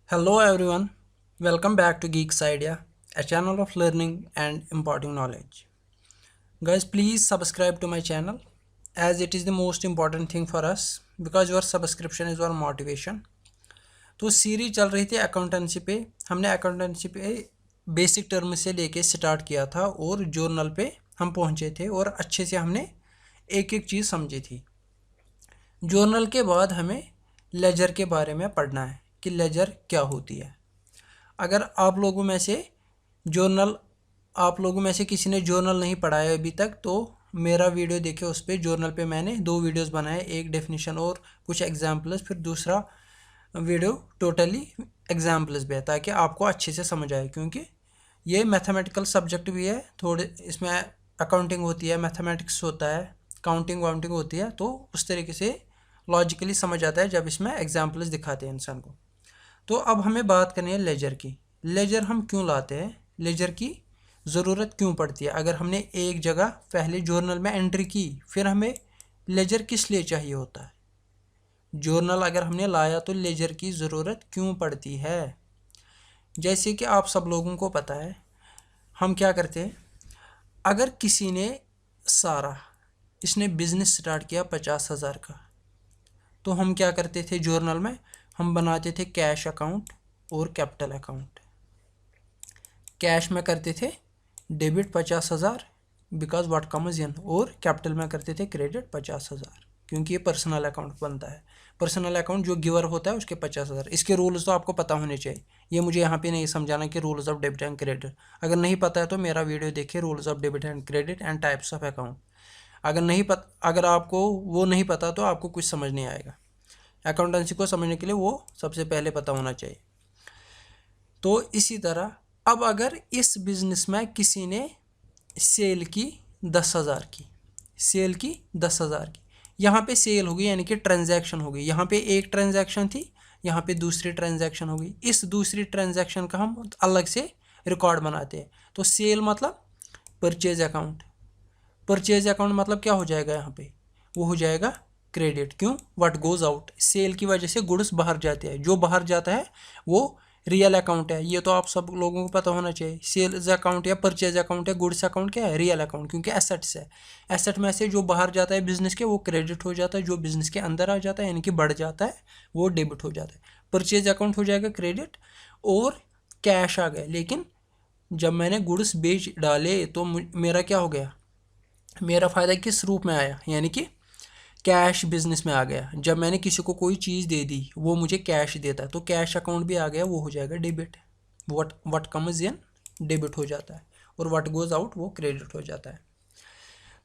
Hello everyone, welcome back to Geeks Idea, a channel of learning and imparting knowledge. Guys, please subscribe to my channel as it is the most important thing for us because your subscription is our motivation. तो series चल रही थी accountancy पे। हमने accountancy पे basic term से लेके start किया था और जर्नल पे हम पहुंचे थे और अच्छे से हमने एक एक चीज़ समझी थी। जर्नल के बाद हमें लेजर के बारे में पढ़ना है कि लेजर क्या होती है। अगर आप लोगों में से किसी ने जर्नल नहीं पढ़ा है अभी तक तो मेरा वीडियो देखे, उस पर जर्नल पे मैंने 2 वीडियोस बनाए, एक डेफिनेशन और कुछ एग्जाम्पल्स, फिर दूसरा वीडियो टोटली एग्जाम्पल्स पे है ताकि आपको अच्छे से समझ आए, क्योंकि ये मैथमेटिकल सब्जेक्ट भी है। थोड़े इसमें अकाउंटिंग होती है, मैथमेटिक्स होता है, काउंटिंग वाउंटिंग होती है, तो उस तरीके से लॉजिकली समझ आता है जब इसमें एग्जाम्पल्स दिखाते हैं इंसान को। तो अब हमें बात करनी है लेजर की। लेजर हम क्यों लाते हैं, लेजर की ज़रूरत क्यों पड़ती है। अगर हमने एक जगह पहले जर्नल में एंट्री की, फिर हमें लेजर किस लिए चाहिए होता है। जर्नल अगर हमने लाया तो लेजर की ज़रूरत क्यों पड़ती है। जैसे कि आप सब लोगों को पता है, हम क्या करते हैं, अगर किसी ने इसने बिज़नेस स्टार्ट किया 50,000 का, तो हम क्या करते थे, जर्नल में हम बनाते थे कैश अकाउंट और कैपिटल अकाउंट। कैश में करते थे debit 50,000 because what comes in, और कैपिटल में करते थे क्रेडिट 50,000 क्योंकि ये पर्सनल अकाउंट बनता है। पर्सनल अकाउंट जो गिवर होता है उसके 50,000। इसके रूल्स तो आपको पता होने चाहिए, ये मुझे यहाँ पे नहीं समझाना कि rules of debit and credit. अगर नहीं पता है तो मेरा वीडियो देखिए, rules of debit and credit and types of account. अगर आपको वो नहीं पता तो आपको कुछ समझ नहीं आएगा। अकाउंटेंसी को समझने के लिए वो सबसे पहले पता होना चाहिए। तो इसी तरह अब अगर इस बिज़नेस में किसी ने सेल की 10,000 की, यहाँ पे सेल हो गई, यानी कि ट्रांजैक्शन हो गई। यहाँ पे एक ट्रांजैक्शन थी, यहाँ पे दूसरी ट्रांजैक्शन हो गई। इस दूसरी ट्रांजैक्शन का हम अलग से रिकॉर्ड बनाते हैं। तो सेल मतलब परचेज अकाउंट, परचेज अकाउंट मतलब क्या हो जाएगा, यहाँ पे वो हो जाएगा क्रेडिट। क्यों, व्हाट गोज आउट, सेल की वजह से गुड्स बाहर जाते हैं, जो बाहर जाता है वो रियल अकाउंट है। ये तो आप सब लोगों को पता होना चाहिए। सेल्स अकाउंट या परचेज अकाउंट या गुड्स अकाउंट क्या है, रियल अकाउंट, क्योंकि एसेट्स है। एसेट में से जो बाहर जाता है बिजनेस के वो क्रेडिट हो जाता है, जो बिजनेस के अंदर आ जाता है यानी कि बढ़ जाता है वो डेबिट हो जाता है। परचेज अकाउंट हो जाएगा क्रेडिट, और कैश आ गया। लेकिन जब मैंने गुड्स बेच डाले तो मेरा क्या हो गया, मेरा फ़ायदा किस रूप में आया, यानी कि कैश बिजनेस में आ गया। जब मैंने किसी को कोई चीज़ दे दी वो मुझे कैश देता है, तो कैश अकाउंट भी आ गया, वो हो जाएगा debit. What comes in debit हो जाता है, और व्हाट गोज आउट वो क्रेडिट हो जाता है।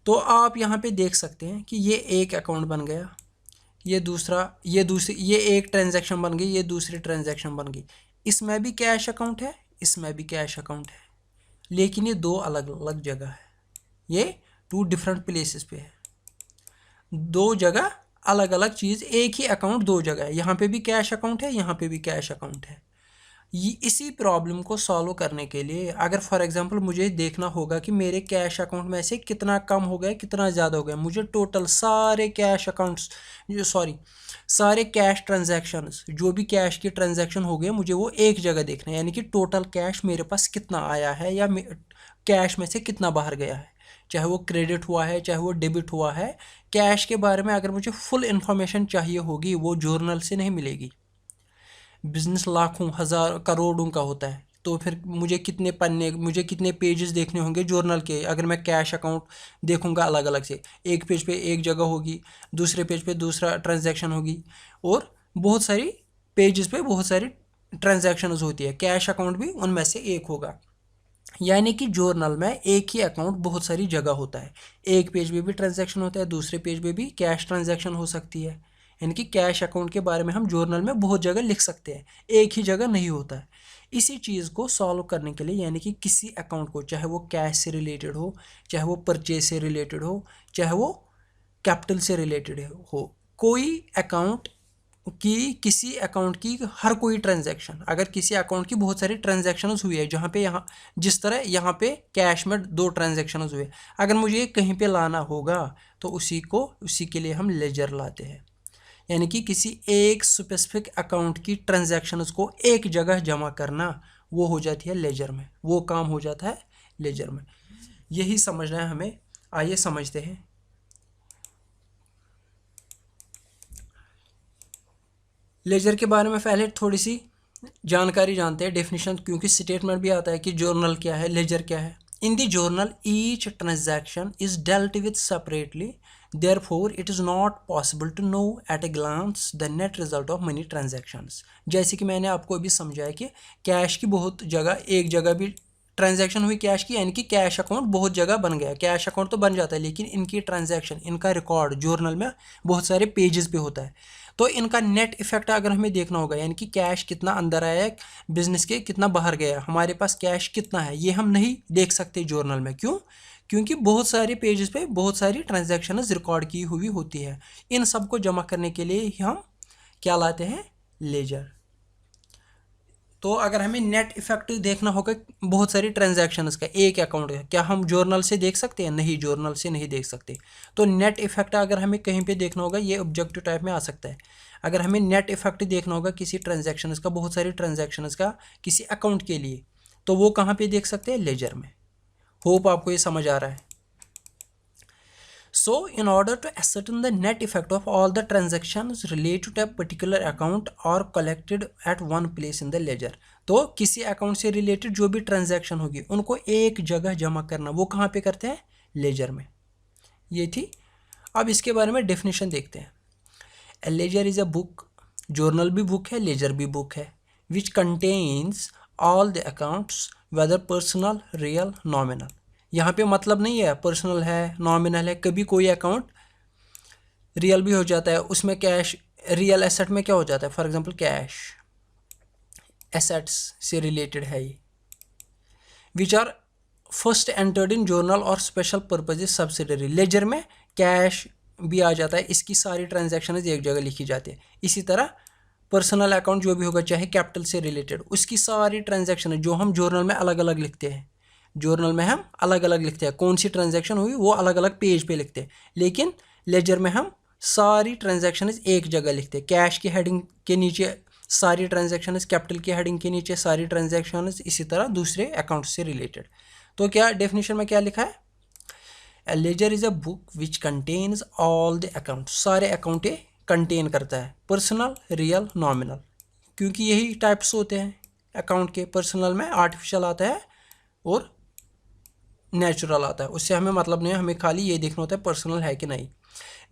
तो आप यहाँ पे देख सकते हैं कि ये एक अकाउंट बन गया, ये एक ट्रांजैक्शन बन गई, ये दूसरी ट्रांजैक्शन बन गई। इसमें भी कैश अकाउंट है, इसमें भी कैश अकाउंट है, लेकिन ये 2 अलग अलग जगह है। ये 2 डिफरेंट प्लेसेस पे है, 2 जगह अलग अलग चीज़, एक ही अकाउंट 2 जगह है। यहाँ पे भी कैश अकाउंट है, यहाँ पे भी कैश अकाउंट है। इसी प्रॉब्लम को सॉल्व करने के लिए अगर फॉर एग्जांपल मुझे देखना होगा कि मेरे कैश अकाउंट में से कितना कम हो गया कितना ज़्यादा हो गया, मुझे टोटल सारे कैश अकाउंट्स सारे कैश ट्रांजैक्शंस, जो भी कैश की ट्रांजैक्शन हो गए, मुझे वो एक जगह देखना है, यानी कि टोटल कैश मेरे पास कितना आया है या कैश में से कितना बाहर गया है, चाहे वो क्रेडिट हुआ है चाहे वो डेबिट हुआ है। कैश के बारे में अगर मुझे फुल इन्फॉर्मेशन चाहिए होगी वो जर्नल से नहीं मिलेगी। बिजनेस लाखों हजार करोड़ों का होता है, तो फिर मुझे कितने पेजेस देखने होंगे जर्नल के। अगर मैं कैश अकाउंट देखूंगा अलग अलग से, एक पेज पे एक जगह होगी, दूसरे पेज पे दूसरा ट्रांजैक्शन होगी, और बहुत सारी पेजेस पे बहुत सारी ट्रांजैक्शंस होती है। कैश अकाउंट भी उनमें से एक होगा, यानी कि जर्नल में एक ही अकाउंट बहुत सारी जगह होता है। एक पेज पे भी ट्रांजैक्शन होता है, दूसरे पेज पे भी कैश ट्रांजैक्शन हो सकती है, यानी कि कैश अकाउंट के बारे में हम जर्नल में बहुत जगह लिख सकते हैं, एक ही जगह नहीं होता है। इसी चीज़ को सॉल्व करने के लिए, यानी कि किसी अकाउंट को, चाहे वो कैश से रिलेटेड हो, चाहे वो परचेज से रिलेटेड हो, चाहे वो कैपिटल से रिलेटेड हो, कोई अकाउंट कि किसी अकाउंट की हर कोई ट्रांजैक्शन, अगर किसी अकाउंट की बहुत सारी ट्रांजैक्शंस हुई है, जहाँ पे यहाँ जिस तरह यहाँ पे कैश में 2 ट्रांजैक्शंस हुए, अगर मुझे कहीं पे लाना होगा तो उसी के लिए हम लेजर लाते हैं। यानी कि किसी एक स्पेसिफिक अकाउंट की ट्रांजैक्शंस को एक जगह जमा करना, वो हो जाती है लेजर में, वो काम हो जाता है लेजर में। यही समझना है हमें। आइए समझते हैं। लेजर के बारे में पहले थोड़ी सी जानकारी जानते हैं, डेफिनेशन, क्योंकि स्टेटमेंट भी आता है कि जर्नल क्या है, लेजर क्या है। In the journal each transaction is dealt with separately, therefore it is not possible to know at a glance the net result of money transactions. जैसे कि मैंने आपको अभी समझाया कि कैश की बहुत जगह, एक जगह भी ट्रांजैक्शन हुई कैश की, यानी कि कैश अकाउंट बहुत जगह बन गया। कैश अकाउंट तो बन जाता है, लेकिन इनकी ट्रांजैक्शन, इनका रिकॉर्ड जर्नल में बहुत सारे पेजेस पे होता है। तो इनका नेट इफेक्ट अगर हमें देखना होगा, यानी कि कैश कितना अंदर आया है बिजनेस के, कितना बाहर गया, हमारे पास कैश कितना है, ये हम नहीं देख सकते जर्नल में। क्यों? क्योंकि बहुत सारे पेजेस पे बहुत सारी ट्रांजैक्शंस रिकॉर्ड की हुई होती है। इन सबको जमा करने के लिए ही हम क्या लाते हैं? लेजर। तो अगर हमें नेट इफेक्ट देखना होगा बहुत सारी ट्रांजैक्शंस का एक अकाउंट का, क्या हम जर्नल से देख सकते हैं? नहीं, जर्नल से नहीं देख सकते। तो नेट इफेक्ट अगर हमें कहीं पे देखना होगा, ये ऑब्जेक्टिव टाइप में आ सकता है। अगर हमें नेट इफेक्ट देखना होगा किसी ट्रांजैक्शंस का, बहुत सारी ट्रांजैक्शंस का किसी अकाउंट के लिए, तो वो कहाँ पे देख सकते हैं? लेजर में। होप आपको ये समझ आ रहा है। So, in order to ascertain the net effect of all the transactions related to a particular account are collected at one place in the ledger. तो किसी अकाउंट से रिलेटेड जो भी ट्रांजैक्शन होगी उनको एक जगह जमा करना, वो कहाँ पे करते हैं? लेजर में। ये थी। अब इसके बारे में डेफिनेशन देखते हैं। A ledger is a book, journal भी बुक है, लेजर भी बुक है, which contains all the accounts whether personal, real, nominal. यहाँ पे मतलब नहीं है पर्सनल है, नॉमिनल है, कभी कोई अकाउंट रियल भी हो जाता है, उसमें कैश, रियल एसेट में क्या हो जाता है, फॉर एग्जांपल कैश एसेट्स से रिलेटेड है ये, which are first entered in journal और स्पेशल पर्पजेज सब्सिडरी। लेजर में कैश भी आ जाता है, इसकी सारी ट्रांजैक्शन एक जगह लिखी जाती है। इसी तरह पर्सनल अकाउंट जो भी होगा, चाहे कैपिटल से रिलेटेड, उसकी सारी ट्रांजैक्शन जो हम जर्नल में अलग अलग लिखते हैं, जर्नल में हम अलग अलग लिखते हैं, कौन सी ट्रांजैक्शन हुई वो अलग अलग पेज पे लिखते हैं। लेकिन लेजर में हम सारी ट्रांजैक्शन एक जगह लिखते हैं। कैश की हेडिंग के नीचे सारी ट्रांजैक्शन, कैपिटल की हेडिंग के नीचे सारी ट्रांजैक्शन, इसी तरह दूसरे अकाउंट से रिलेटेड। तो क्या डेफिनेशन में क्या लिखा है? A ledger is a book which contains all the account, सारे अकाउंट कंटेन करता है, पर्सनल, रियल, नॉमिनल, क्योंकि यही टाइप्स होते हैं अकाउंट के। पर्सनल में आर्टिफिशियल आता है और नेचुरल आता है, उससे हमें मतलब नहीं है, हमें खाली ये देखना होता है पर्सनल है कि नहीं।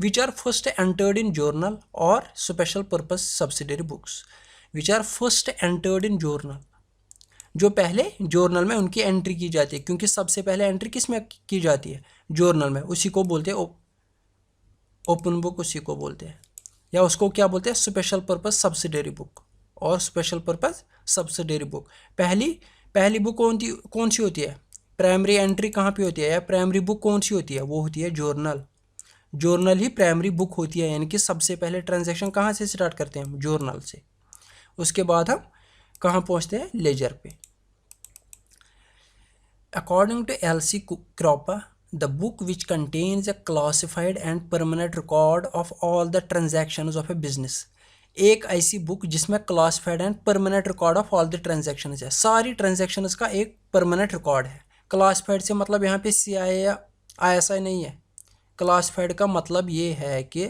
Which are first entered in journal और special purpose subsidiary books, which are first entered in journal, जो पहले जर्नल में उनकी एंट्री की जाती है, क्योंकि सबसे पहले एंट्री किस में की जाती है? जर्नल में। उसी को बोलते हैं ओपन बुक, उसी को बोलते हैं, या उसको क्या बोलते हैं? स्पेशल पर्पज सब्सिडरी बुक और स्पेशल पर्पज सब्सिडरी बुक। पहली बुक कौन सी होती है? प्राइमरी एंट्री कहाँ पे होती है, या प्राइमरी बुक कौन सी होती है? वो होती है जर्नल। जर्नल ही प्राइमरी बुक होती है, यानी कि सबसे पहले ट्रांजैक्शन कहाँ से स्टार्ट करते हैं हम? जर्नल से। उसके बाद हम कहाँ पहुँचते हैं? लेजर पे। According to L C. Cropper, the book which contains a classified and permanent record of all the transactions of a business. एक ऐसी बुक जिसमें classified and permanent record of all the transactions है, सारी ट्रांजैक्शंस का एक permanent record है। Classified से मतलब यहाँ पे CIA या ISI नहीं है। क्लासिफाइड का मतलब ये है कि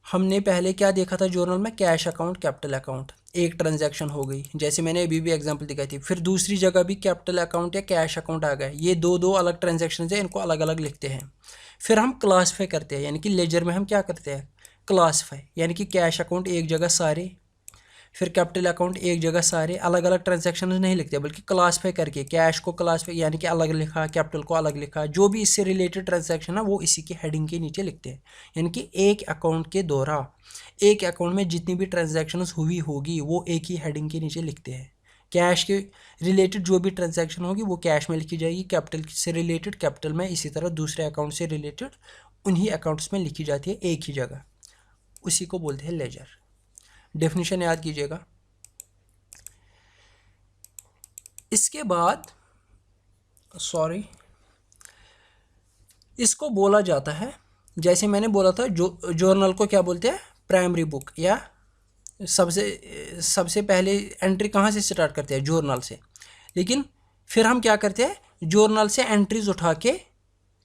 हमने पहले क्या देखा था जर्नल में? कैश अकाउंट, कैपिटल अकाउंट, एक ट्रांजैक्शन हो गई, जैसे मैंने अभी भी एग्जांपल दिखाई थी। फिर दूसरी जगह भी कैपिटल अकाउंट या कैश अकाउंट आ गए, ये दो अलग ट्रांजैक्शन है, इनको अलग अलग लिखते हैं। फिर हम क्लासीफाई करते हैं, यानी कि लेजर में हम क्या करते हैं? क्लासीफाई, यानी कि कैश अकाउंट एक जगह सारे, फिर कैपिटल अकाउंट एक जगह सारे, अलग अलग ट्रांजैक्शन नहीं लिखते, बल्कि क्लासीफाई करके कैश को क्लासीफाई यानी कि अलग लिखा, कैपिटल को अलग लिखा, जो भी इससे रिलेटेड ट्रांजैक्शन है वो इसी के हेडिंग के नीचे लिखते हैं। यानी कि एक अकाउंट के दौरान, एक अकाउंट में जितनी भी ट्रांजैक्शन हुई होगी वो एक ही हेडिंग के नीचे लिखते हैं। कैश के रिलेटेड जो भी ट्रांजैक्शन होगी वो कैश में लिखी जाएगी, कैपिटल से रिलेटेड कैपिटल में, इसी तरह दूसरे अकाउंट से रिलेटेड उन्हीं अकाउंट्स में लिखी जाती है एक ही जगह, उसी को बोलते हैं लेजर। डेफिनेशन याद कीजिएगा। इसके बाद इसको बोला जाता है, जैसे मैंने बोला था, जो जर्नल को क्या बोलते हैं? प्राइमरी बुक, या सबसे पहले एंट्री कहाँ से स्टार्ट करते हैं, जर्नल से। लेकिन फिर हम क्या करते हैं, जर्नल से एंट्रीज उठा के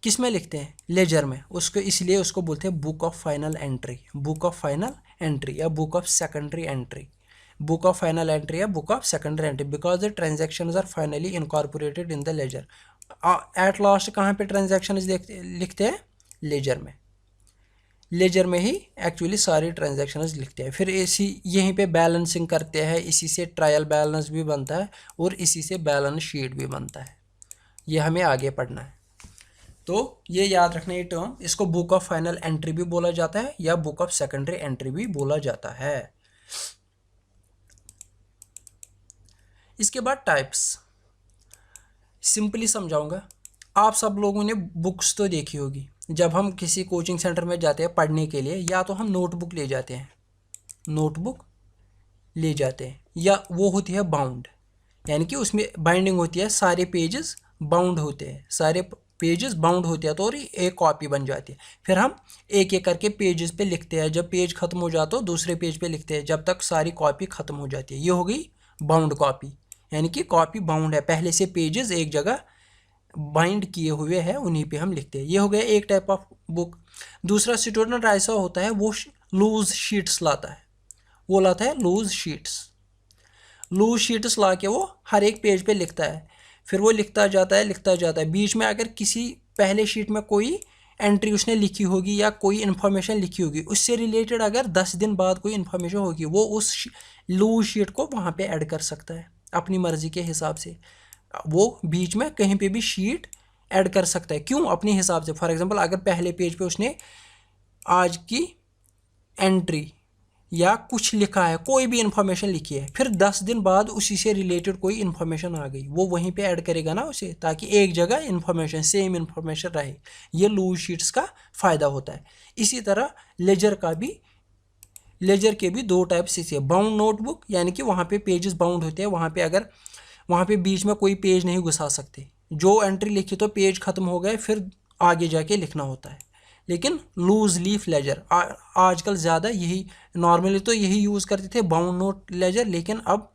किस में लिखते हैं, लेजर में। उसको इसलिए उसको बोलते हैं book of final entry, book of final entry या book of secondary entry, book of final entry या book of secondary entry, because the transactions are finally incorporated in the ledger. At last कहाँ पे transactions लिखते हैं, laser में। Laser में ही actually सारी transactions लिखते हैं। फिर इसी यहीं पे बैलेंसिंग करते हैं, इसी से ट्रायल बैलेंस भी बनता है और इसी से बैलेंस शीट भी बनता है। ये हमें आगे पढ़ना है, तो ये याद रखना ये टर्म। इसको बुक ऑफ फाइनल एंट्री भी बोला जाता है या बुक ऑफ सेकेंडरी एंट्री भी बोला जाता है। इसके बाद टाइप्स सिंपली समझाऊंगा। आप सब लोगों ने बुक्स तो देखी होगी। जब हम किसी कोचिंग सेंटर में जाते हैं पढ़ने के लिए, या तो हम नोटबुक ले जाते हैं, नोटबुक ले जाते हैं, या वो होती है बाउंड, यानी कि उसमें बाइंडिंग होती है, सारे पेजेस बाउंड होते हैं, सारे पेजेस बाउंड होते हैं, तो और एक कॉपी बन जाती है। फिर हम एक एक करके पेजेस पे लिखते हैं, जब पेज खत्म हो जाता है दूसरे पेज पे लिखते हैं, जब तक सारी कॉपी खत्म हो जाती है। ये हो गई बाउंड कॉपी, यानी कि कॉपी बाउंड है, पहले से पेजेस एक जगह बाइंड किए हुए हैं, उन्हीं पे हम लिखते हैं। ये हो गया एक टाइप ऑफ बुक। दूसरा स्टूडेंट ऐसा होता है वो लूज शीट्स लाता है, वो लाता है लूज शीट्स, लूज शीट्स ला के वो हर एक पेज पे लिखता है। फिर वो लिखता जाता है, लिखता जाता है। बीच में अगर किसी पहले शीट में कोई एंट्री उसने लिखी होगी या कोई इन्फॉर्मेशन लिखी होगी, उससे रिलेटेड अगर 10 दिन बाद कोई इन्फॉर्मेशन होगी, वो उस लूज शीट को वहाँ पे ऐड कर सकता है अपनी मर्जी के हिसाब से। वो बीच में कहीं पे भी शीट ऐड कर सकता है, क्यों, अपने हिसाब से। फॉर एग्जांपल अगर पहले पेज पे उसने आज की एंट्री या कुछ लिखा है, कोई भी इंफॉर्मेशन लिखी है, फिर 10 दिन बाद उसी से रिलेटेड कोई इन्फॉर्मेशन आ गई, वो वहीं पे ऐड करेगा ना उसे, ताकि एक जगह इन्फॉर्मेशन सेम इन्फॉर्मेशन रहे। ये लूज शीट्स का फ़ायदा होता है। इसी तरह लेजर का भी, लेजर के भी दो टाइप से है। बाउंड नोटबुक, यानी कि वहाँ पे पेजेस बाउंड होते हैं, वहाँ पे अगर वहाँ पे बीच में कोई पेज नहीं घुसा सकते, जो एंट्री लिखी तो पेज खत्म हो गए, फिर आगे जाके लिखना होता है। लेकिन लूज लीफ लेजर आजकल ज़्यादा यही, नॉर्मली तो यही यूज़ करते थे बाउंड नोट लेजर, लेकिन अब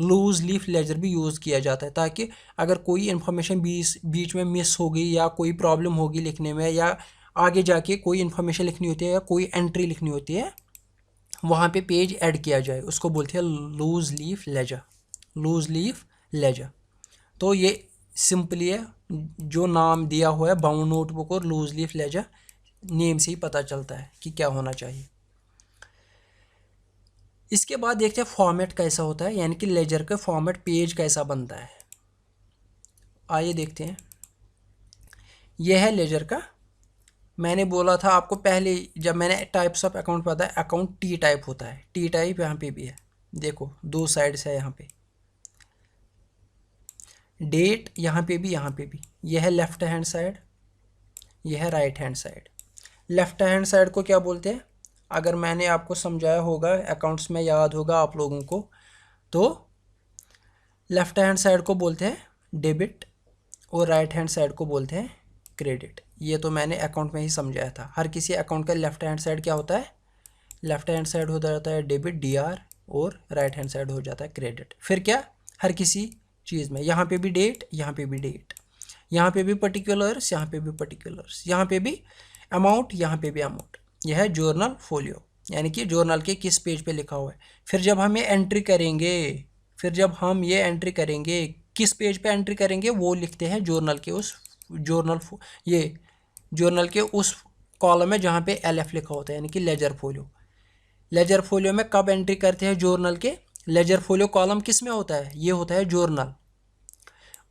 लूज लीफ लेजर भी यूज़ किया जाता है, ताकि अगर कोई इन्फॉर्मेशन बीच में मिस हो गई या कोई प्रॉब्लम होगी लिखने में, या आगे जाके कोई इन्फॉर्मेशन लिखनी होती है या कोई एंट्री लिखनी होती है, वहाँ पे पेज ऐड किया जाए, उसको बोलते हैं loose leaf ledger, loose leaf ledger. तो ये सिंपली है, जो नाम दिया हुआ है बाउंड नोटबुक और लूज लीफ लेजर, नेम से ही पता चलता है कि क्या होना चाहिए। इसके बाद देखते हैं फॉर्मेट कैसा होता है, यानी कि लेजर का फॉर्मेट, पेज कैसा बनता है। आइए देखते हैं। यह है लेजर का। मैंने बोला था आपको पहले जब मैंने टाइप्स ऑफ अकाउंट बताया, अकाउंट टी टाइप होता है, टी टाइप यहाँ पे भी है, देखो दो साइड्स है, यहाँ पे डेट, यहाँ पे भी, यहाँ पे भी। यह है लेफ्ट हैंड साइड, यह है right hand side. Left hand side को क्या बोलते हैं, अगर मैंने आपको समझाया होगा अकाउंट्स में, याद होगा आप लोगों को, तो लेफ्ट हैंड साइड को बोलते हैं डेबिट और राइट हैंड साइड को बोलते हैं क्रेडिट। ये तो मैंने अकाउंट में ही समझाया था। हर किसी अकाउंट का लेफ्ट हैंड साइड क्या होता है, लेफ्ट हैंड साइड हो जाता है डेबिट DR, और राइट हैंड साइड हो जाता है क्रेडिट। फिर क्या, हर किसी चीज़ में, यहाँ पे भी डेट, यहाँ पे भी डेट, यहाँ पे भी पर्टिकुलर्स, यहाँ पे भी पर्टिकुलर्स, यहाँ पे भी अमाउंट, यहाँ पे भी अमाउंट। यह है जर्नल फोलियो, यानी कि जर्नल के किस पेज पे लिखा हुआ है। फिर जब हम ये एंट्री करेंगे, फिर जब हम ये एंट्री करेंगे, किस पेज पे एंट्री करेंगे, वो लिखते हैं जर्नल के उस ये जर्नल के उस कॉलम में जहाँ पे LF लिखा होता है, यानी कि लेजर फोलियो। लेजर फोलियो में कब एंट्री करते हैं जर्नल के, लेजर फोलियो कॉलम किस में होता है, ये होता है जर्नल,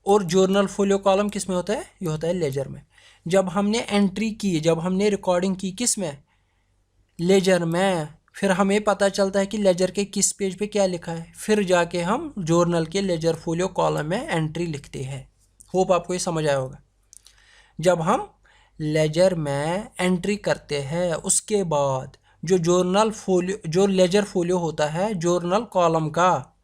और जर्नल फोलियो कॉलम किस में होता है, ये होता है लेजर में। जब हमने एंट्री की, जब हमने रिकॉर्डिंग की किस में, लेजर में, फिर हमें पता चलता है कि लेजर के किस पेज पे क्या लिखा है, फिर जाके हम जर्नल के लेजर फोलियो कॉलम में एंट्री लिखते हैं। होप आपको ये समझ आया होगा। जब हम लेजर में एंट्री करते हैं, उसके बाद जो जर्नल फोलियो, जो लेजर फोलियो होता है जर्नल कॉलम का,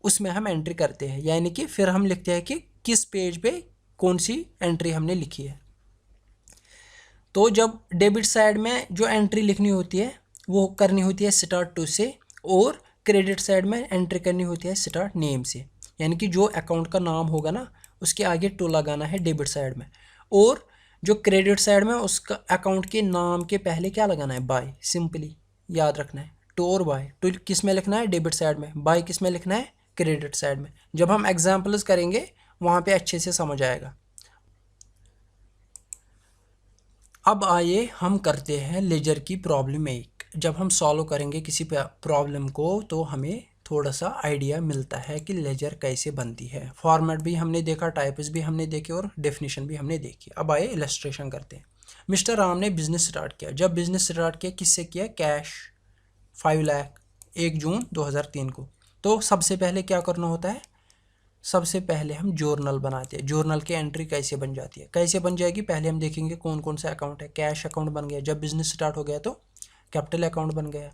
उसमें हम एंट्री करते हैं, यानी कि फिर हम लिखते हैं कि किस पेज पे कौन सी एंट्री हमने लिखी है। तो जब डेबिट साइड में जो एंट्री लिखनी होती है, वो करनी होती है स्टार्ट टू से, और क्रेडिट साइड में एंट्री करनी होती है स्टार्ट नेम से, यानी कि जो अकाउंट का नाम होगा ना उसके आगे टू लगाना है डेबिट साइड में, और जो क्रेडिट साइड में उसका अकाउंट के नाम के पहले क्या लगाना है, बाय, सिंपली याद रखना है। टू और बाय, टू किस में लिखना है, डेबिट साइड में, बाय किस में लिखना है, क्रेडिट साइड में। जब हम एग्जाम्पल्स करेंगे वहाँ पे अच्छे से समझ आएगा। अब आइए हम करते हैं लेजर की प्रॉब्लम एक। जब हम सॉल्व करेंगे किसी प्रॉब्लम को तो हमें थोड़ा सा आइडिया मिलता है कि लेजर कैसे बनती है। फॉर्मेट भी हमने देखा, टाइप्स भी हमने देखे और डेफिनेशन भी हमने देखी। अब आइए इलस्ट्रेशन करते हैं। मिस्टर राम ने बिजनेस स्टार्ट किया। जब बिजनेस स्टार्ट किया किससे किया, कैश 5 लाख 1 जून 2003 को। तो सबसे पहले क्या करना होता है, सबसे पहले हम जर्नल बनाते हैं। जर्नल की एंट्री कैसे बन जाती है, कैसे बन जाएगी, पहले हम देखेंगे कौन कौन सा अकाउंट है। कैश अकाउंट बन गया, जब बिजनेस स्टार्ट हो गया तो कैपिटल अकाउंट बन गया।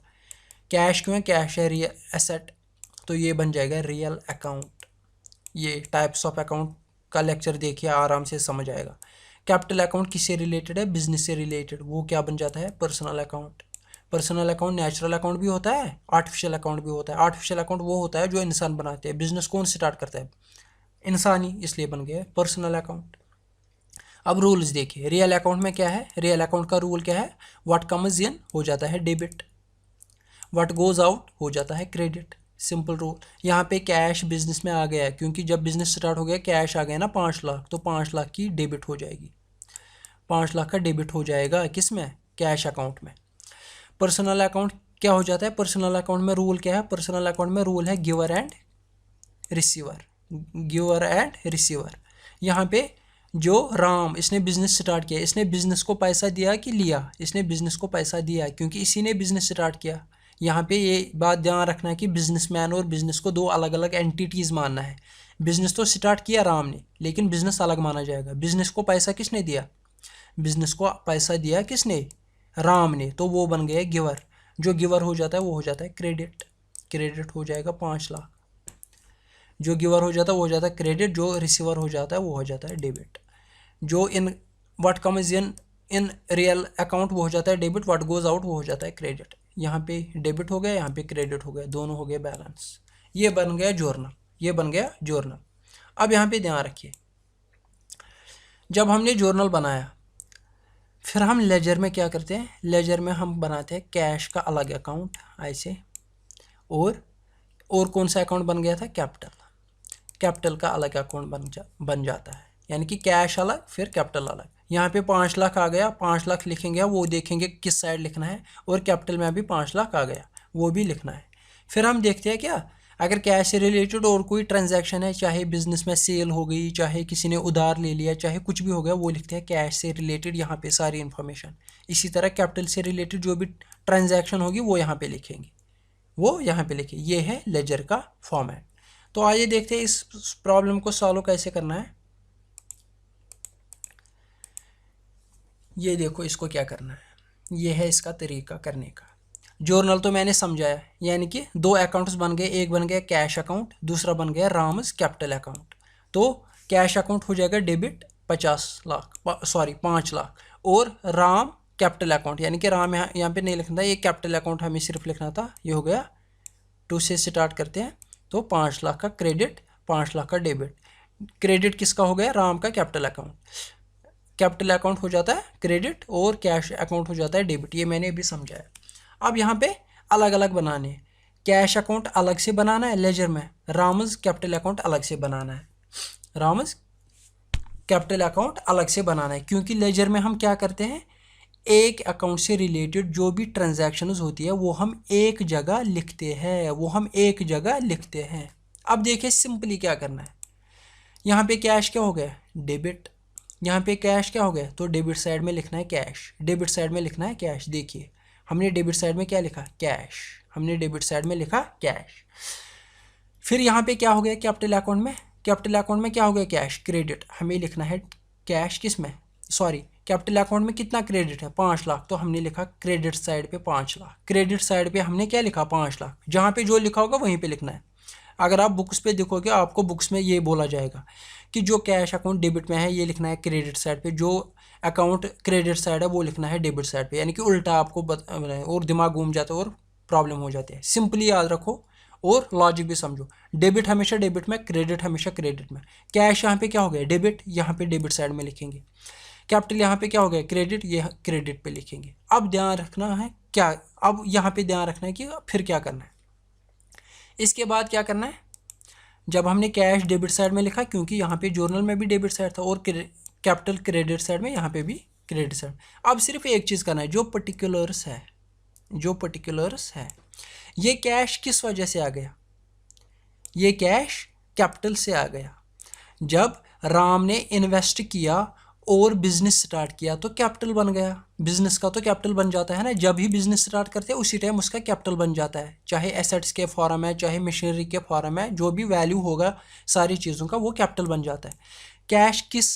कैश क्यों है, कैश है रियल एसेट, तो ये बन जाएगा रियल अकाउंट। ये टाइप्स ऑफ अकाउंट का लेक्चर देखिए, आराम से समझ आएगा। कैपिटल अकाउंट किससे रिलेटेड है, बिजनेस से रिलेटेड, वो क्या बन जाता है, personal account. Personal account natural account भी होता है, आर्टिफिशियल अकाउंट भी होता है। आर्टिफिशियल अकाउंट वो होता है जो इंसान बनाते हैं। बिजनेस कौन स्टार्ट करता है, इंसान ही, इसलिए बन गया पर्सनल अकाउंट। अब रूल्स देखिए, रियल अकाउंट में क्या है, रियल अकाउंट का रूल क्या है, व्हाट कम्स इन हो जाता है डेबिट, व्हाट गोज आउट हो जाता है क्रेडिट, सिंपल रूल। यहाँ पे कैश बिजनेस में आ गया क्योंकि जब बिजनेस स्टार्ट हो गया कैश आ गया ना 5 लाख, तो 5 लाख की डेबिट हो जाएगी, 5 लाख का डेबिट हो जाएगा किस में, कैश अकाउंट में। पर्सनल अकाउंट क्या हो जाता है, पर्सनल अकाउंट में रूल क्या है, पर्सनल अकाउंट में रूल है giver and receiver, giver and receiver. यहाँ पे जो राम, इसने बिजनेस स्टार्ट किया, इसने बिजनेस को पैसा दिया कि लिया, इसने बिजनेस को पैसा दिया क्योंकि इसी ने बिजनेस स्टार्ट किया। यहाँ पे ये बात ध्यान रखना है कि बिजनेसमैन और बिजनेस को दो अलग अलग एंटिटीज़ मानना है। बिजनेस तो स्टार्ट किया राम ने, लेकिन बिजनेस अलग माना जाएगा। बिजनेस को पैसा किसने दिया, बिजनेस को पैसा दिया किसने, राम ने, तो वो बन गया गिवर। जो गिवर हो जाता है वो हो जाता है क्रेडिट, क्रेडिट हो जाएगा 5 लाख। जो गिवर हो जाता है वो हो जाता है क्रेडिट, जो रिसीवर हो जाता है वो हो जाता है डेबिट। जो in what comes in real account वो हो जाता है डेबिट, व्हाट गोज आउट वो हो जाता है क्रेडिट। यहाँ पे डेबिट हो गया, यहाँ पे क्रेडिट हो गया, दोनों हो गए बैलेंस। ये बन गया जर्नल, ये बन गया जर्नल। अब यहाँ पे ध्यान रखिए, जब हमने जर्नल बनाया फिर हम लेजर में क्या करते हैं, लेजर में हम बनाते हैं कैश का अलग अकाउंट ऐसे, और कौन सा अकाउंट बन गया था, कैपिटल, कैपिटल का अलग अकाउंट बन जाता है, यानी कि कैश अलग फिर कैपिटल अलग। यहाँ पे 5 लाख आ गया, 5 लाख लिखेंगे, वो देखेंगे किस साइड लिखना है, और कैपिटल में भी 5 लाख आ गया, वो भी लिखना है। फिर हम देखते हैं क्या, अगर कैश से रिलेटेड और कोई ट्रांजैक्शन है, चाहे बिजनेस में सेल हो गई, चाहे किसी ने उधार ले लिया, चाहे कुछ भी हो गया, वो लिखते हैं कैश से रिलेटेड, यहाँ पे सारी इन्फॉर्मेशन। इसी तरह कैपिटल से रिलेटेड जो भी ट्रांजैक्शन होगी वो यहाँ पे लिखेंगे, वो यहाँ पे लिखे। ये है लेजर का फॉर्मेट। तो आइए देखते हैं इस प्रॉब्लम को सॉल्व कैसे करना है। ये देखो इसको क्या करना है, ये है इसका तरीका करने का। जर्नल तो मैंने समझाया, यानी कि 2 अकाउंट्स बन गए, एक बन गया कैश अकाउंट, दूसरा बन गया राम्स कैपिटल अकाउंट। तो कैश अकाउंट हो जाएगा डेबिट 5 लाख, और राम कैपिटल अकाउंट, यानी कि राम यहाँ पे नहीं लिखना था, ये कैपिटल अकाउंट हमें सिर्फ लिखना था। ये हो गया 2 से स्टार्ट करते हैं, तो 5 लाख का क्रेडिट, 5 लाख का डेबिट। क्रेडिट किसका हो गया, राम का कैपिटल अकाउंट, कैपिटल अकाउंट हो जाता है क्रेडिट और कैश अकाउंट हो जाता है डेबिट। ये मैंने अभी समझाया। अब यहाँ पे अलग अलग बनाने हैं, कैश अकाउंट अलग से बनाना है लेजर में, राम्स कैपिटल अकाउंट अलग से बनाना है, राम्स कैपिटल अकाउंट अलग से बनाना है। क्योंकि लेजर में हम क्या करते हैं, एक अकाउंट से रिलेटेड जो भी ट्रांजैक्शंस होती है वो हम एक जगह लिखते हैं, वो हम एक जगह लिखते हैं। अब देखिए सिंपली क्या करना है, यहाँ पे कैश क्या हो गया, डेबिट, यहाँ पे कैश क्या हो गया, तो डेबिट साइड में लिखना है कैश, डेबिट साइड में लिखना है कैश। देखिए हमने डेबिट साइड में क्या लिखा, कैश, हमने डेबिट साइड में लिखा कैश। फिर यहाँ पे क्या हो गया, कैपिटल अकाउंट में, कैपिटल अकाउंट में क्या हो गया, कैश, क्रेडिट, हमें लिखना है कैश किस में, कैपिटल अकाउंट में कितना क्रेडिट है, 5 लाख, तो हमने लिखा क्रेडिट साइड पे 5 लाख। क्रेडिट साइड पे हमने क्या लिखा, 5 लाख। जहाँ पे जो लिखा होगा वहीं पे लिखना है। अगर आप बुक्स पे देखोगे आपको बुक्स में ये बोला जाएगा कि जो कैश अकाउंट डेबिट में है ये लिखना है क्रेडिट साइड पे, जो अकाउंट क्रेडिट साइड है वो लिखना है डेबिट साइड पे, यानी कि उल्टा आपको और दिमाग घूम जाता है और प्रॉब्लम हो जाती है। सिंपली याद रखो और लॉजिक भी समझो। डेबिट हमेशा डेबिट में, क्रेडिट हमेशा क्रेडिट में। कैश यहाँ पे क्या हो गया डेबिट, यहाँ पे डेबिट साइड में लिखेंगे। कैपिटल यहाँ पे क्या हो गया क्रेडिट, ये क्रेडिट पे लिखेंगे। अब ध्यान रखना है क्या, अब यहाँ पे ध्यान रखना है कि फिर क्या करना है। इसके बाद क्या करना है, जब हमने कैश डेबिट साइड में लिखा, क्योंकि यहाँ पे जर्नल में भी डेबिट साइड था और कैपिटल क्रेडिट साइड में, यहाँ पे भी क्रेडिट साइड। अब सिर्फ एक चीज़ करना है, जो पर्टिकुलर्स है, जो पर्टिकुलर्स है, ये कैश किस वजह से आ गया, ये कैश कैपिटल से आ गया। जब राम ने इन्वेस्ट किया और बिजनेस स्टार्ट किया तो कैपिटल बन गया। बिजनेस का तो कैपिटल बन जाता है ना, जब ही बिजनेस स्टार्ट करते हैं उसी टाइम उसका कैपिटल बन जाता है, चाहे एसेट्स के फॉर्म है चाहे मशीनरी के फॉर्म है, जो भी वैल्यू होगा सारी चीज़ों का वो कैपिटल बन जाता है। कैश किस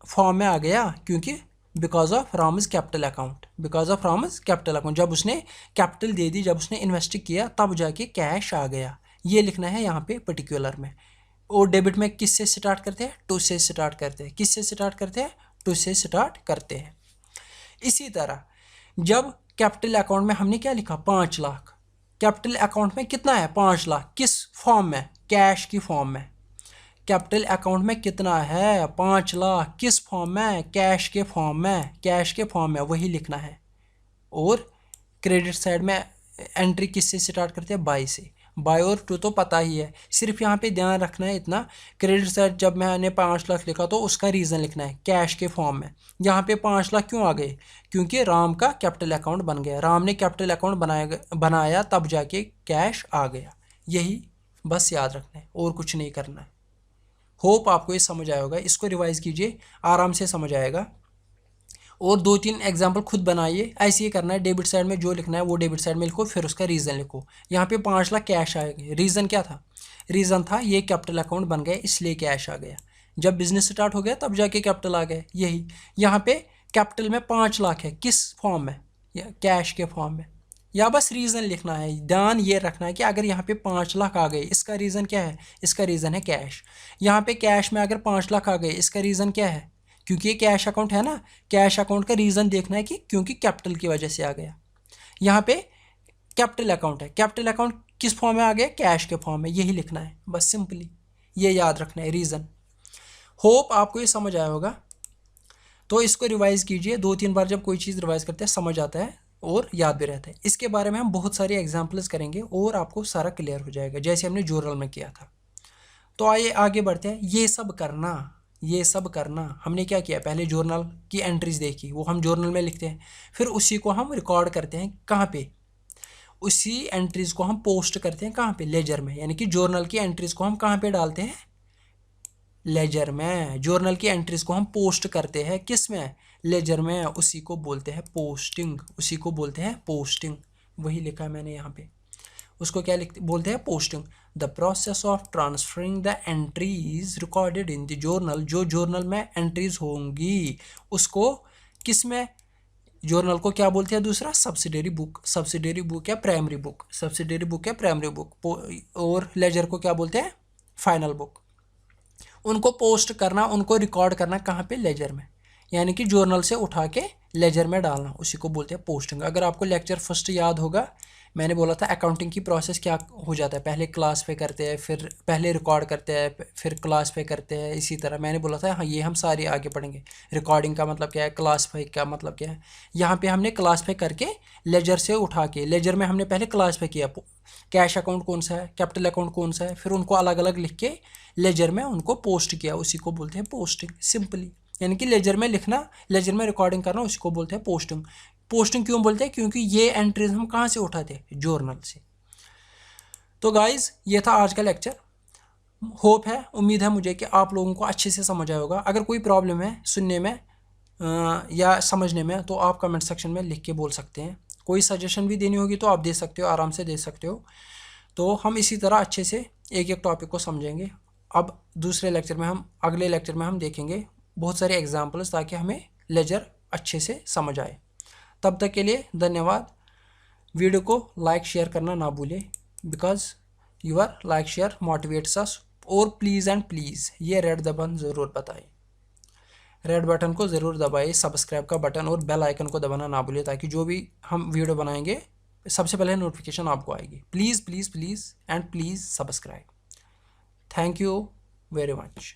फॉर्म में आ गया, क्योंकि because of Ram's capital account, because of Ram's capital account, जब उसने कैपिटल दे दी, जब उसने इन्वेस्ट किया तब जाके कैश आ गया। ये लिखना है यहाँ पे पर्टिकुलर में। और डेबिट में किससे स्टार्ट करते हैं, टू से स्टार्ट करते हैं। किससे स्टार्ट करते हैं, टू से स्टार्ट करते हैं। इसी तरह जब कैपिटल अकाउंट में हमने क्या लिखा 5 लाख, कैपिटल अकाउंट में कितना है 5 लाख, किस फॉर्म में, कैश की फॉर्म में। कैपिटल अकाउंट में कितना है 5 लाख, किस फॉर्म में, कैश के फॉर्म में, कैश के फॉर्म में, वही लिखना है। और क्रेडिट साइड में एंट्री किससे स्टार्ट करते हैं, बाई से। बाई और टू तो पता ही है, सिर्फ यहाँ पे ध्यान रखना है इतना, क्रेडिट साइड जब मैंने 5 लाख लिखा तो उसका रीज़न लिखना है कैश के फॉर्म में। यहाँ पे 5 लाख क्यों आ गए, क्योंकि राम का कैपिटल अकाउंट बन गया, राम ने कैपिटल अकाउंट बनाया तब जाके कैश आ गया। यही बस याद रखना है और कुछ नहीं करना है। होप आपको ये समझ आया होगा, इसको रिवाइज कीजिए, आराम से समझ आएगा। और 2-3 एग्जाम्पल खुद बनाइए। ऐसे ही करना है, डेबिट साइड में जो लिखना है वो डेबिट साइड में लिखो, फिर उसका रीज़न लिखो। यहाँ पे 5 लाख कैश आएगा, रीज़न क्या था, रीज़न था ये कैपिटल अकाउंट बन गया इसलिए कैश आ गया। जब बिजनेस स्टार्ट हो गया तब जाके कैपिटल आ गया। यही यहाँ पे कैपिटल में 5 लाख है, किस फॉर्म में, या कैश के फॉर्म में। या बस रीज़न लिखना है, ध्यान ये रखना है कि अगर यहाँ पे 5 लाख आ गए इसका रीज़न क्या है, इसका रीज़न है कैश। यहाँ पे कैश में अगर 5 लाख आ गए इसका रीज़न क्या है, क्योंकि ये कैश अकाउंट है ना, कैश अकाउंट का रीज़न देखना है कि क्योंकि कैपिटल की वजह से आ गया। यहाँ पे कैपिटल अकाउंट है, कैपिटल अकाउंट किस फॉर्म में आ गया, कैश के फॉर्म में, यही लिखना है बस, सिंपली ये याद रखना है रीज़न। होप आपको ये समझ आया होगा, तो इसको रिवाइज कीजिए। 2-3 बार जब कोई चीज़ रिवाइज करते हैं समझ आता है और याद भी रहता है। इसके बारे में हम बहुत सारी एग्जाम्पल्स करेंगे और आपको सारा क्लियर हो जाएगा, जैसे हमने जर्नल में किया था। तो आइए आगे बढ़ते हैं। ये सब करना हमने क्या किया, पहले जर्नल की एंट्रीज देखी, वो हम जर्नल में लिखते हैं, फिर उसी को हम रिकॉर्ड करते हैं कहाँ पे, उसी एंट्रीज को हम पोस्ट करते हैं कहाँ पे, लेजर में। यानी कि जर्नल की एंट्रीज को हम कहाँ पे डालते हैं, लेजर में। जर्नल की एंट्रीज को हम पोस्ट करते हैं किस में, लेजर में। उसी को बोलते हैं पोस्टिंग, उसी को बोलते हैं पोस्टिंग। वही लिखा मैंने यहाँ पे, उसको क्या बोलते हैं, posting. The process of transferring the entries recorded in the journal, जो जर्नल में एंट्रीज होंगी उसको किस में, जर्नल को क्या बोलते हैं दूसरा, सब्सिडरी बुक। सब्सिडरी बुक या प्राइमरी बुक, सब्सिडरी बुक या प्राइमरी बुक। और लेजर को क्या बोलते हैं, फाइनल बुक। उनको पोस्ट करना, उनको रिकॉर्ड करना कहाँ पे, लेजर में। यानी कि जर्नल से उठा के लेजर में डालना, उसी को बोलते हैं पोस्टिंग। अगर आपको लेक्चर फर्स्ट याद होगा, मैंने बोला था अकाउंटिंग की प्रोसेस क्या हो जाता है, पहले क्लास पे करते हैं, फिर पहले रिकॉर्ड करते हैं, फिर क्लास पे करते हैं। इसी तरह मैंने बोला था हाँ, ये हम सारे आगे पढ़ेंगे। रिकॉर्डिंग का मतलब क्या है, क्लास पे का मतलब क्या है। यहाँ पे हमने क्लास पे करके लेजर से उठा के, लेजर में हमने पहले क्लास पे किया, कैश अकाउंट कौन सा है, कैपिटल अकाउंट कौन सा है, फिर उनको अलग अलग लिख के लेजर में उनको पोस्ट किया, उसी को बोलते हैं पोस्टिंग, सिंपली। यानी कि लेजर में लिखना, लेजर में रिकॉर्डिंग करना, उसी को बोलते हैं पोस्टिंग। पोस्टिंग क्यों बोलते हैं, क्योंकि ये एंट्रीज हम कहाँ से उठाते, जर्नल से। तो गाइज ये था आज का लेक्चर। होप है, उम्मीद है मुझे कि आप लोगों को अच्छे से समझ आया होगा। अगर कोई प्रॉब्लम है सुनने में या समझने में तो आप कमेंट सेक्शन में लिख के बोल सकते हैं। कोई सजेशन भी देनी होगी तो आप दे सकते हो, आराम से दे सकते हो। तो हम इसी तरह अच्छे से एक एक टॉपिक को समझेंगे। अब दूसरे लेक्चर में हम, अगले लेक्चर में हम देखेंगे बहुत सारे एग्जाम्पल्स, ताकि हमें लेजर अच्छे से समझ आए। तब तक के लिए धन्यवाद। वीडियो को लाइक शेयर करना ना भूलें, because your like share motivates अस और प्लीज़ एंड प्लीज़ ये रेड बटन ज़रूर बताएं, रेड बटन को ज़रूर दबाइए, सब्सक्राइब का बटन और बेल आइकन को दबाना ना भूलिए, ताकि जो भी हम वीडियो बनाएंगे सबसे पहले नोटिफिकेशन आपको आएगी। Please please please and please subscribe. Thank you very much.